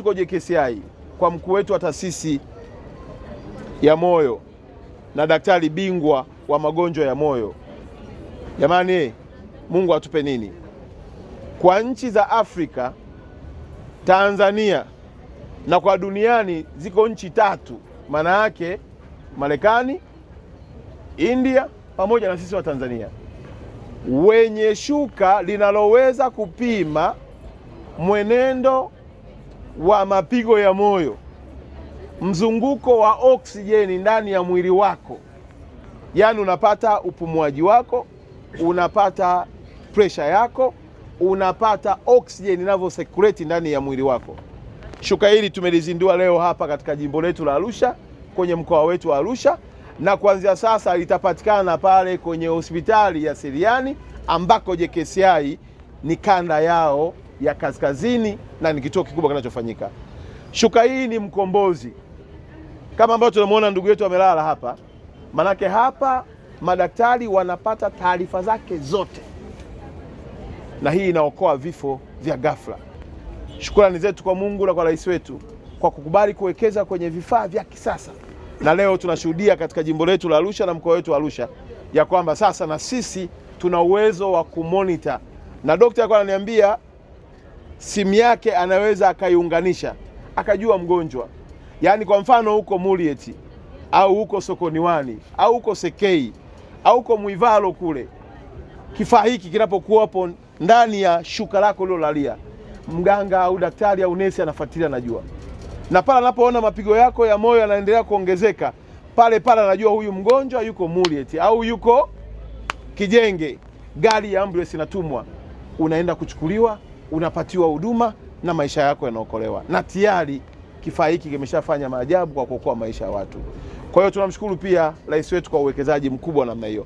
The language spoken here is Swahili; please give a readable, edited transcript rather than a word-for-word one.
tuko JKCI kwa mkuu wetu wa taasisi ya moyo na daktari bingwa wa magonjwa ya moyo. Jamani, Mungu atupe nini? Kwa nchi za Afrika, Tanzania na kwa duniani ziko nchi 3, maana yake Marekani, India pamoja na sisi wa Tanzania, wenye shuka linaloweza kupima mwenendo wa mapigo ya moyo, mzunguko wa oksijeni ndani ya mwili wako. Yaani unapata upumuaji wako, unapata pressure yako, unapata oksijeni inavyo circulate ndani ya mwili wako. Shuka hili tumelizindua leo hapa katika jimbo letu la Arusha, kwenye mkoa wetu wa Arusha, na kuanzia sasa litapatikana pale kwenye hospitali ya Seliani ambako JKCI ni kanda yao ya kaskazini na ni kituo kikubwa kinachofanyika. Shuka hii ni mkombozi, kama ambavyo tunamuona ndugu yetu amelala hapa. Manake hapa madaktari wanapata taarifa zake zote, na hii inaokoa vifo vya ghafla. Shukrani zetu kwa Mungu na kwa rais wetu kwa kukubali kuwekeza kwenye vifaa vya kisasa, na leo tunashuhudia katika jimbo letu la Arusha na mkoa wetu wa Arusha ya kwamba sasa na sisi tuna uwezo wa kumonitor, na daktari alikuwa ananiambia simu yake anaweza akaiunganisha akajua mgonjwa. Yaani kwa mfano huko Murieti au huko Sokoniwani au huko Sekei au huko Muivalo kule, kifaa hiki kinapokuwapo ndani ya shuka lako lilolalia, mganga au daktari au nesi anafuatilia, anajua. Na pale anapoona mapigo yako ya moyo yanaendelea kuongezeka, pale anajua huyu mgonjwa yuko Murieti au yuko Kijenge. Gari ya ambulance inatumwa, unaenda kuchukuliwa, unapatiwa huduma na maisha yako yanaokolewa. Na tayari kifaa hiki kimeshafanya maajabu kwa kuokoa maisha ya watu. Kwa hiyo tunamshukuru pia rais wetu kwa uwekezaji mkubwa namna hiyo.